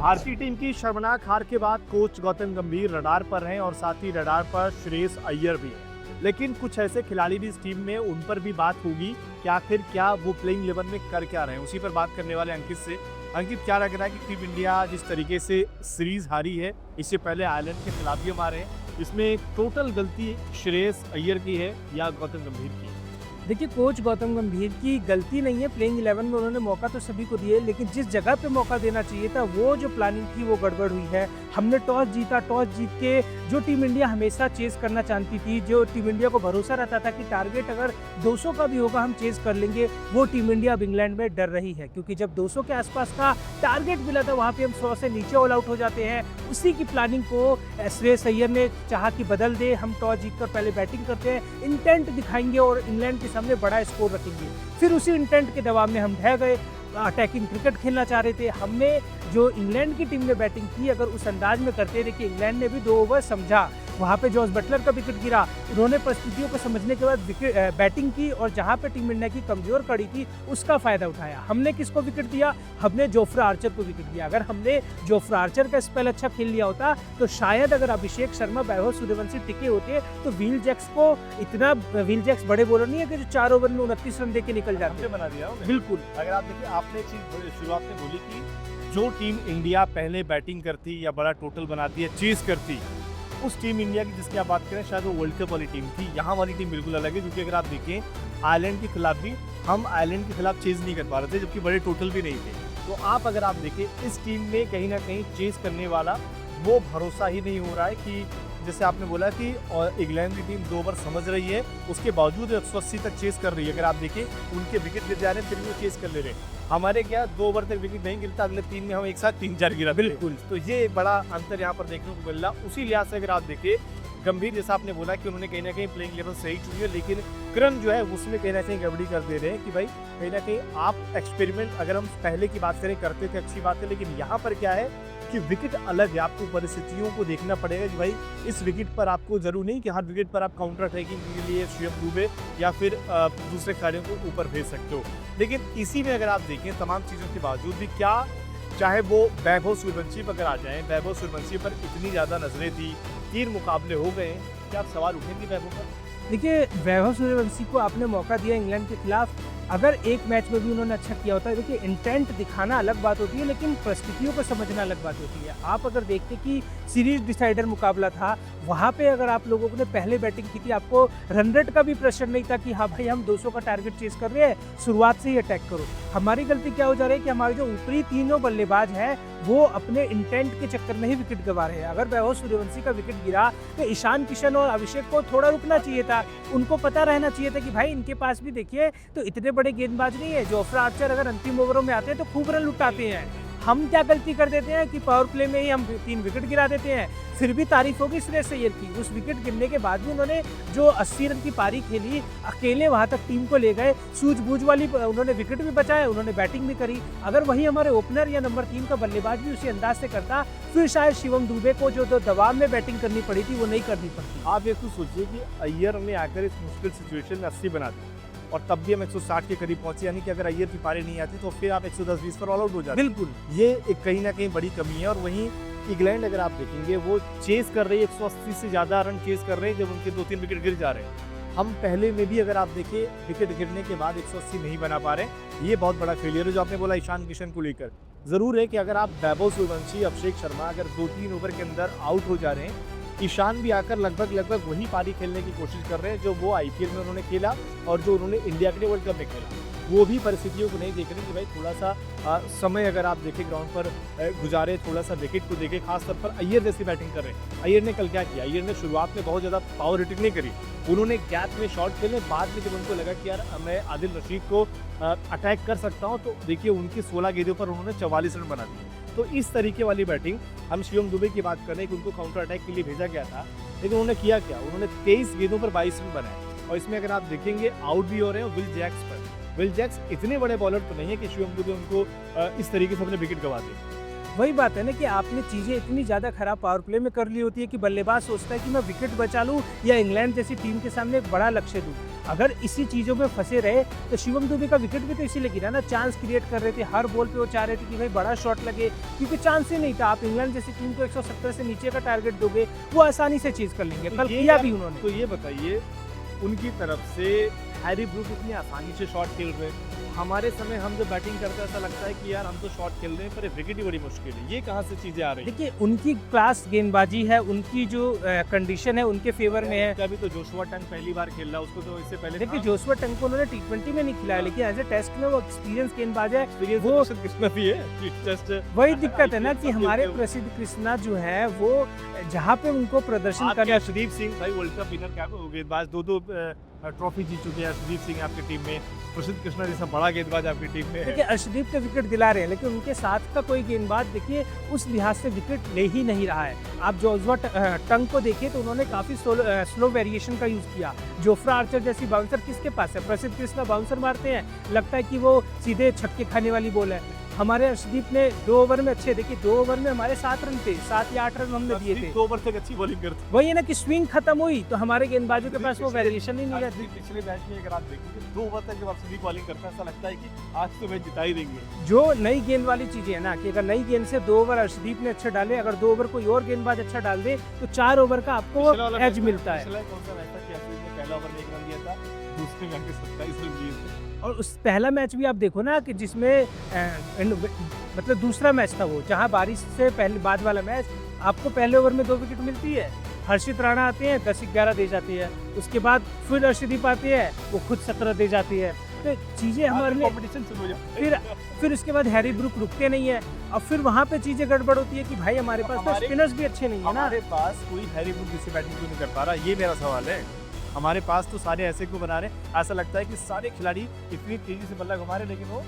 भारतीय टीम की शर्मनाक हार के बाद कोच गौतम गंभीर रडार पर हैं और साथ ही रडार पर श्रेयस अय्यर भी हैं। लेकिन कुछ ऐसे खिलाड़ी भी इस टीम में, उन पर भी बात होगी कि आखिर क्या वो प्लेइंग 11 में कर क्या रहे हैं। उसी पर बात करने वाले अंकित से। अंकित, क्या लग रहा है कि टीम इंडिया जिस तरीके से सीरीज हारी है, इससे पहले आयरलैंड के खिलाफ भी हम आ रहे हैं, इसमें टोटल गलती श्रेयस अय्यर की है या गौतम गंभीर की? देखिए, कोच गौतम गंभीर की गलती नहीं है। प्लेइंग 11 में उन्होंने मौका तो सभी को दिए, लेकिन जिस जगह पे मौका देना चाहिए था वो जो प्लानिंग थी वो गड़बड़ हुई है। हमने टॉस जीता, टॉस जीत के जो टीम इंडिया हमेशा चेस करना चाहती थी, जो टीम इंडिया को भरोसा रहता था कि टारगेट अगर 200 का भी होगा हम चेस कर लेंगे, वो टीम इंडिया अब इंग्लैंड में डर रही है। क्योंकि जब 200 के आसपास का टारगेट मिला था वहाँ पे हम 100 से नीचे ऑल आउट हो जाते हैं। उसी की प्लानिंग को श्रेयस अय्यर ने चाहा कि बदल दे, हम टॉस जीतकर पहले बैटिंग करते हैं, इंटेंट दिखाएंगे और इंग्लैंड के सामने बड़ा स्कोर रखेंगे। फिर उसी इंटेंट के दबाव में हम ढह गए, अटैकिंग क्रिकेट खेलना चाह रहे थे। हमने जो इंग्लैंड की टीम ने बैटिंग की, अगर उस अंदाज में करते थे कि इंग्लैंड ने भी 2 ओवर समझा, वहाँ पे जॉस बटलर का विकेट गिरा, उन्होंने परिस्थितियों को समझने के बाद बैटिंग की और जहाँ पे टीम इंडिया की कमजोर कड़ी थी उसका फायदा उठाया। हमने किसको विकेट दिया? हमने जोफ्रा आर्चर को विकेट दिया। अगर हमने जोफ्रा आर्चर का स्पेल अच्छा खेल लिया होता तो शायद अगर अभिषेक शर्मा, वैभव सूर्यवंशी टिके होते तो व्हील जैक्स को इतना, व्हील जैक्स बड़े बॉलर नहीं है कि जो 4 ओवर में 29 रन दे के निकल जाते। बना दिया बिल्कुल। अगर आप देखिए, आपने चीज शुरुआत में बोली कि जो टीम इंडिया पहले बैटिंग करती या बड़ा टोटल बनाती है, चेज करती, उस टीम इंडिया की जिसकी आप बात करें शायद वो वर्ल्ड कप वाली टीम थी। यहाँ वाली टीम बिल्कुल अलग है, क्योंकि अगर आप देखें आयरलैंड के खिलाफ भी हम आयरलैंड के खिलाफ चेज नहीं कर पा रहे थे, जबकि बड़े टोटल भी नहीं थे। तो आप अगर आप देखें इस टीम में कहीं ना कहीं चेज करने वाला वो भरोसा ही नहीं हो रहा है कि जैसे आपने बोला कि इंग्लैंड की टीम 2 ओवर समझ रही है, उसके बावजूद 180 तक चेस कर रही है। अगर आप देखें उनके विकेट गिर जा रहे हैं फिर भी वो चेस कर ले रहे हैं। हमारे क्या 2 ओवर तक विकेट नहीं गिरता, अगले 3 में हम एक साथ 3-4 गिरा। बिल्कुल। तो ये एक बड़ा अंतर यहाँ पर देखने को मिल रहा। उसी लिहाज से अगर आप देखें गंभीर, जैसा आपने बोला कि उन्होंने कहीं ना कहीं प्लेइंग 11 सही चुनी है, लेकिन क्रम जो है उसमें कहीं ना कहीं गड़बड़ी कर दे रहे हैं कि भाई कहीं ना कहीं आप एक्सपेरिमेंट, अगर हम पहले की बात करें करते थे, अच्छी बात है, लेकिन यहाँ पर क्या है कि विकेट अलग है। आपको परिस्थितियों को देखना पड़ेगा कि भाई इस विकेट पर आपको जरूर नहीं कि हर विकेट पर आप काउंटर अटैकिंग के लिए शिवम दुबे या फिर दूसरे खिलाड़ियों को ऊपर भेज सकते हो। लेकिन इसी में अगर आप देखें तमाम चीज़ों के बावजूद भी, क्या चाहे वो वैभव सूर्यवंशी पर अगर आ जाए, वैभव सूर्यवंशी पर इतनी ज़्यादा नजरें थी, 3 मुकाबले हो गए, क्या आप सवाल उठेंगे वैभव पर? देखिए, वैभव सूर्यवंशी को आपने मौका दिया इंग्लैंड के खिलाफ, अगर एक मैच में भी उन्होंने अच्छा किया होता है। देखिए, इंटेंट दिखाना अलग बात होती है, लेकिन परिस्थितियों को समझना अलग बात होती है। आप अगर देखते कि सीरीज डिसाइडर मुकाबला था, वहाँ पे अगर आप लोगों ने पहले बैटिंग की थी, आपको रन रेट का भी प्रेशर नहीं था कि हाँ भाई हम 200 का टारगेट चेस कर रहे हैं, शुरुआत से ही अटैक करो। हमारी गलती क्या हो जा रही है कि हमारे जो ऊपरी तीनों बल्लेबाज हैं वो अपने इंटेंट के चक्कर में ही विकेट गंवा रहे हैं। अगर वैभव सूर्यवंशी का विकेट गिरा तो ईशान किशन और अभिषेक को थोड़ा रुकना चाहिए था, उनको पता रहना चाहिए था कि भाई इनके पास भी देखिए तो इतने बड़े गेंदबाज नहीं है। जोफ्रा आर्चर अगर अंतिम ओवरों में आते हैं तो खूब रन लुटाते हैं। हम क्या गलती कर देते हैं कि पावर प्ले में ही हम 3 विकेट गिरा देते हैं। फिर भी तारीफ होगी श्रेयस अय्यर की, उस विकेट गिरने के बाद भी उन्होंने जो 80 रन की पारी खेली, अकेले वहां तक टीम को ले गए, सूझबूझ वाली उन्होंने विकेट भी बचाया, उन्होंने बैटिंग भी करी। अगर वही हमारे ओपनर या नंबर 3 का बल्लेबाज भी उसी अंदाज से करता, फिर शायद शिवम दुबे को जो दबाव में बैटिंग करनी पड़ी थी वो नहीं करनी पड़ती। आप ये तो सोचिए कि अय्यर ने आकर इस मुश्किल सिचुएशन में 80 बना दी और तब भी हम 160 के करीब पहुंचे, यानी कि अगर अय्यर की पारी नहीं आती तो फिर आप 110-20 पर ऑल आउट हो जाते। बिल्कुल, ये एक कहीं ना कहीं बड़ी कमी है। और वहीं इंग्लैंड अगर आप देखेंगे वो चेस कर रही है, 180 से ज़्यादा रन चेस कर रहे हैं जब उनके 2-3 विकेट गिर जा रहे हैं। हम पहले में भी अगर आप देखें विकेट गिरने के बाद 180 नहीं बना पा रहे, ये बहुत बड़ा फेलियर है। जो आपने बोला ईशान किशन को लेकर, ज़रूर है कि अगर आप वैभव सूर्यवंशी, अभिषेक शर्मा अगर 2-3 ओवर के अंदर आउट हो जा रहे हैं, ईशान भी आकर लगभग वही पारी खेलने की कोशिश कर रहे हैं जो वो आईपीएल में उन्होंने खेला और जो उन्होंने इंडिया के लिए वर्ल्ड कप में खेला। वो भी परिस्थितियों को नहीं देख रहे कि भाई थोड़ा सा समय अगर आप देखें ग्राउंड पर गुजारे, थोड़ा सा विकेट को देखें। खासतौर पर अय्यर जैसी बैटिंग कर रहे हैं। अय्यर ने कल क्या किया? अय्यर ने शुरुआत में बहुत ज़्यादा पावर हिटिंग नहीं करी, उन्होंने गैप में शॉट खेले। बाद में जब उनको लगा कि यार मैं आदिल रशीद को अटैक कर सकता हूँ, तो देखिए उनकी 16 गेंदों पर उन्होंने 44 रन बना दिए। तो इस तरीके वाली बैटिंग, हम शिवम दुबे की बात कर रहे हैं कि उनको काउंटर अटैक के लिए भेजा गया था, लेकिन उन्होंने किया क्या? उन्होंने 23 गेंदों पर 22 रन बनाए। और इसमें अगर आप देखेंगे आउट भी हो रहे हैं विल जैक्स पर। विल जैक्स इतने बड़े बॉलर तो नहीं है कि शिवम दुबे उनको इस तरीके से अपने विकेट गंवा दे। वही बात है ना कि आपने चीज़ें इतनी ज़्यादा खराब पावर प्ले में कर ली होती है कि बल्लेबाज सोचता है कि मैं विकेट बचा लूँ या इंग्लैंड जैसी टीम के सामने एक बड़ा लक्ष्य दूँ। अगर इसी चीज़ों में फंसे रहे तो शिवम दुबे का विकेट भी तो इसीलिए गिरा ना, चांस क्रिएट कर रहे थे हर बॉल पे, वो चाह रहे थे कि भाई बड़ा शॉट लगे, क्योंकि चांस ही नहीं था। आप इंग्लैंड जैसी टीम को 170 से नीचे का टारगेट दोगे, वो आसानी से चीज़ कर लेंगे, कल किया भी उन्होंने। तो ये बताइए, उनकी तरफ से हैरी ब्रूक इतनी आसानी से शॉट खेल रहे हैं, हमारे समय हम जो बैटिंग करते हैं ऐसा लगता है कि यार हम तो शॉट खेल रहे हैं पर विकेट ही बड़ी मुश्किल है। ये कहाँ से चीजें आ रही हैं? देखिए उनकी क्लास गेंदबाजी है, उनकी जो कंडीशन है उनके फेवर में है। अभी तो जोशुआ टंग पहली बार खेल रहा है, उसको तो इससे पहले देखिए जोशुआ टंग को उन्होंने टी20 में नहीं खिलाया, लेकिन एज ए टेस्ट में वो एक्सपीरियंस गेंदबाज है। वो किस्मत भी है टेस्ट। वही दिक्कत है ना कि हमारे प्रसिद्ध कृष्णा जो है वो जहाँ पे उनको प्रदर्शन करना। अर्शदीप सिंह भाई वर्ल्ड कप विनर क्या गेंदबाज, दो ट्रॉफी जीत चुके हैं अर्शदीप सिंह आपकी टीम में, प्रसिद्ध कृष्णा जैसा बड़ा गेंदबाज आपकी टीम में है। देखिए अर्शदीप के विकेट दिला रहे हैं, लेकिन उनके साथ का कोई गेंदबाज देखिए उस लिहाज से विकेट ले ही नहीं रहा है। आप जोशुआ टंग को देखिए तो उन्होंने काफी स्लो वेरिएशन का यूज किया। जोफ्रा आर्चर जैसी बाउंसर किसके पास है? प्रसिद्ध कृष्णा बाउंसर मारते हैं, लगता है कि वो सीधे छक्के खाने वाली बॉल है। हमारे अर्शदीप ने 2 ओवर में अच्छे, देखिए 2 ओवर में हमारे 7 रन थे, 7 या 8 रन हमने दिए थे। 2 ओवर तक अच्छी बॉलिंग करते। वही है ना कि स्विंग खत्म हुई तो हमारे गेंदबाजों के पास वो वेरिएशन ही नहीं रहती। पिछले मैच में अगर आप देखोगे 2 ओवर तक जब अर्शदीप बॉलिंग करता है ऐसा लगता है कि आज तो मैच जिता ही देंगे। जो नई गेंद वाली चीजें है ना कि अगर नई गेंद से 2 ओवर अर्शदीप ने अच्छे डाले, अगर 2 ओवर कोई और गेंदबाज अच्छा डाल दे तो 4 ओवर का आपको एज मिलता है। पहला ओवर में 1 रन दिया था, दूसरे में 27 रन दिए थे। और उस पहला मैच भी आप देखो ना कि जिसमें मतलब दूसरा मैच था वो, जहां बारिश से पहले बाद वाला मैच, आपको पहले ओवर में 2 विकेट मिलती है, हर्षित राणा आते हैं 10-11 दे जाती है, उसके बाद फिर अर्शदीप आती है वो खुद 17 दे जाती है। तो चीजें हमारे लिए कंपटीशन शुरू हो जाता है। फिर उसके बाद हैरी ब्रूक रुकते नहीं है, और फिर वहां पे चीजें गड़बड़ होती है कि भाई हमारे पास तो स्पिनर्स भी अच्छे नहीं है ना। हमारे पास कोई हैरी ब्रूक जैसी बैटिंग क्यों नहीं कर पा रहा, ये मेरा सवाल है। हमारे पास तो सारे ऐसे क्यों बना रहे हैं? ऐसा लगता है कि सारे खिलाड़ी इतनी तेजी से बल्ला घुमा रहे लेकिन वो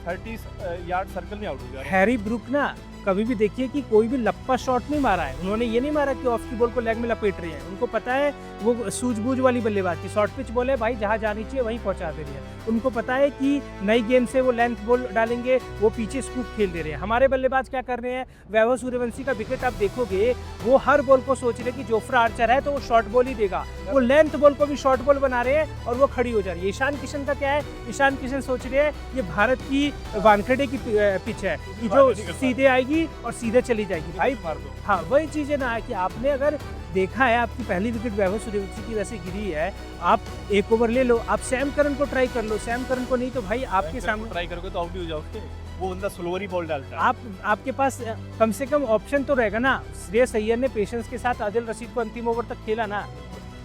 30 यार्ड सर्कल में आउट हो जा रहे हैं। हैरी ब्रूक ना कभी भी देखिए कि कोई भी लप्पा शॉट नहीं मारा है उन्होंने, ये नहीं मारा कि ऑफ की बॉल को लेग में लपेट रहे हैं। उनको पता है वो सूझबूझ वाली बल्लेबाज की, शॉर्ट पिच बॉल है भाई, जहां जानी चाहिए वहीं पहुंचा दे रही है। उनको पता है कि नई गेंद से वो लेंथ बॉल डालेंगे, वो पीछे स्कूप खेल दे रहे हैं। हमारे बल्लेबाज क्या कर रहे हैं? वैभव सूर्यवंशी का विकेट आप देखोगे, वो हर बॉल को सोच रहे कि जोफ्रा आर्चर है तो वो शॉर्ट बॉल ही देगा, वो लेंथ बॉल को भी शॉर्ट बॉल बना रहे हैं और वो खड़ी हो जा रही है। ईशान किशन का क्या है? ईशान किशन सोच रहे हैं ये भारत की वानखेड़े की पिच है कि जो सीधे आएगी और सीधे चली जाएगी भाई। मार दो। हाँ वही चीज़ है ना कि आपने अगर देखा है आपकी पहली विकेट वैभव सूर्यवंशी की वैसे गिरी है, आप 1 ओवर ले लो, आप सैम करन को ट्राई कर लो, सैम करन को नहीं तो भाई आपके सामने ट्राई करोगे तो आउट ही हो जाओगे, वो बंदा स्लोअर ही बॉल डालता है। आपके पास कम से कम ऑप्शन तो रहेगा ना। श्रेयस अय्यर ने पेशेंस के साथ आदिल रशीद को अंतिम ओवर तक खेला ना,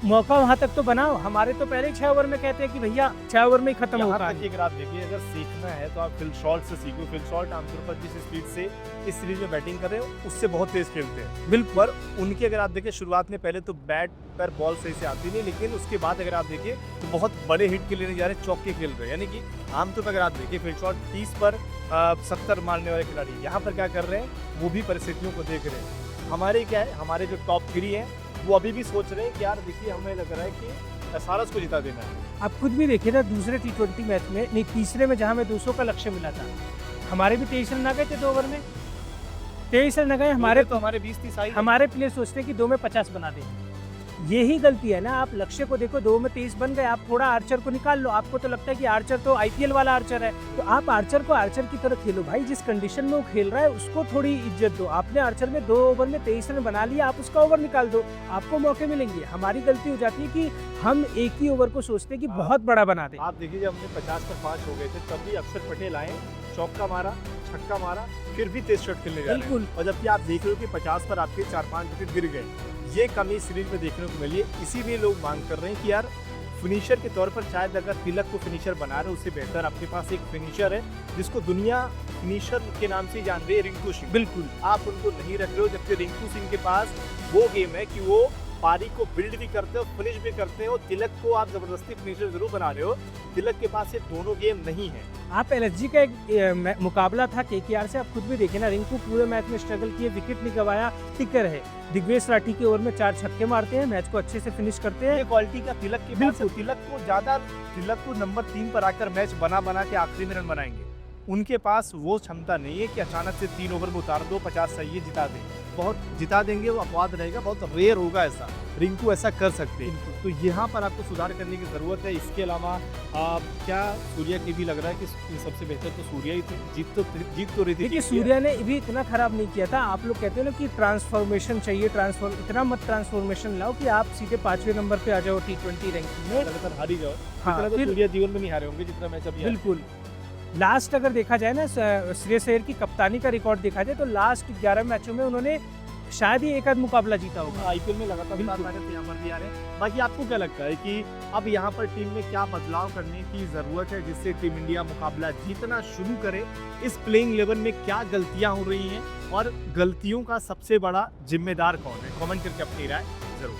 मौका वहां तक तो बनाओ। हमारे तो पहले 6 ओवर में कहते हैं कि भैया 6 ओवर में ही खत्म होगा। अगर आप देखिए, अगर सीखना है तो आप फिल शॉर्ट से सीखो। फिल शॉर्ट आमतौर पर जिस स्पीड से इस सीरीज में बैटिंग कर रहे हो उससे बहुत तेज खेलते हैं। बिल्कुल। पर उनकी अगर आप देखें शुरुआत में पहले तो बैट पर बॉल सही से आती नहीं, लेकिन उसके बाद अगर आप देखिए तो बहुत बड़े हिट के लेने जा रहे हैं, चौके खेल रहे हैं। यानी कि आमतौर पर अगर आप देखिए फिल शॉट 30 पर 70 मारने वाले खिलाड़ी यहाँ पर क्या कर रहे हैं, वो भी परिस्थितियों को देख रहे हैं। हमारे क्या है, हमारे जो टॉप 3 हैं वो अभी भी सोच रहे हैं कि यार देखिए हमें लग रहा है कि सारस को जिता देना है। आप खुद भी देखिए ना दूसरे T20 मैच में, नहीं तीसरे में जहां में 200 का लक्ष्य मिला था, हमारे भी 23 रन आ गए थे 2 ओवर में, 23 रन आ गए हमारे, तो हमारे 20-30 आई। हमारे प्लेयर सोचते हैं कि 2 में 50 बना दें। यही गलती है ना, आप लक्ष्य को देखो, 2 में 23 बन गए, आप थोड़ा आर्चर को निकाल लो। आपको तो लगता है कि आर्चर तो IPL वाला आर्चर है, तो आप आर्चर को आर्चर की तरह खेलो भाई। जिस कंडीशन में वो खेल रहा है उसको थोड़ी इज्जत दो। आपने आर्चर में 2 ओवर में 23 रन बना लिया, आप उसका ओवर निकाल दो, आपको मौके मिलेंगे। हमारी गलती हो जाती है कि हम एक ही ओवर को सोचते हैं कि बहुत बड़ा बना दे। आप देखिए जब हमने 50 पर 5 हो गए थे तब भी अक्षर पटेल आए, चौका मारा, छक्का मारा, फिर भी तेज शॉट खेलने जा रहे हैं। और जबकि आप देख रहे हो कि 50 पर आपके 4-5 विकेट गिर गए, ये कमी सीरीज में देखने को मिली है। इसीलिए लोग मांग कर रहे हैं कि यार फिनिशर के तौर पर शायद अगर तिलक को फिनिशर बना रहे हो उससे बेहतर आपके पास एक फिनिशर है जिसको दुनिया फिनिशर के नाम से जान रही है, रिंकू सिंह। बिल्कुल आप उनको नहीं रख रहे हो, जबकि रिंकू सिंह के पास वो गेम है कि वो पारी को बिल्ड भी करते हो, फिनिश भी करते हो। तिलक को आप जबरदस्ती फिनिशर जरूर बना रहे हो, तिलक के पास ये दोनों गेम नहीं है। आप LSG का एक मुकाबला था KKR से, आप खुद भी देखिए ना, रिंकू पूरे मैच में स्ट्रगल किए, विकेट नहीं गवाया, टिकर है। दिग्वेश राठी के ओवर में 4 छक्के मारते हैं, मैच को अच्छे से फिनिश करते हैं। ये क्वालिटी का तिलक के पास है। तिलक को नंबर 3 पर आकर मैच बना के आखिरी में रन बनाएंगे। उनके पास वो क्षमता नहीं है कि अचानक से 3 ओवर में उतार दो, 50 सही है, जिता दें। बहुत जिता देंगे वो अपवाद रहेगा, बहुत रेयर होगा ऐसा। रिंकू ऐसा कर सकते हैं, तो यहाँ पर आपको सुधार करने की ज़रूरत है। इसके अलावा क्या सूर्या की भी लग रहा है कि सबसे बेहतर तो सूर्या ही थे, जीत तो रही थी। देखिए सूर्या ने भी इतना खराब नहीं किया था। आप लोग कहते हो ना कि ट्रांसफॉर्मेशन चाहिए, इतना मत ट्रांसफॉर्मेशन लाओ कि आप सीधे 5वें नंबर पे आ जाओ T20 रैंकिंग में, लगातार हार ही जाओ। हाँ, इतना तो फिर- सूर्या जीवन में नहीं हारे होंगे जितना मैच अभी हारे। बिल्कुल। लास्ट अगर देखा जाए ना श्रेयस अय्यर की कप्तानी का रिकॉर्ड देखा जाए तो लास्ट 11 मैचों में उन्होंने शायद ही एक आध मुकाबला जीता होगा। आईपीएल में लगातार बिल्कुल। मैच यहाँ पर भी आ रहे हैं। बाकी आपको क्या लगता है कि अब यहाँ पर टीम में क्या बदलाव करने की जरूरत है जिससे टीम इंडिया मुकाबला जीतना शुरू करे? इस प्लेइंग 11 में क्या गलतियां हो रही हैं और गलतियों का सबसे बड़ा जिम्मेदार कौन है? कमेंट करके अपनी राय जरूर।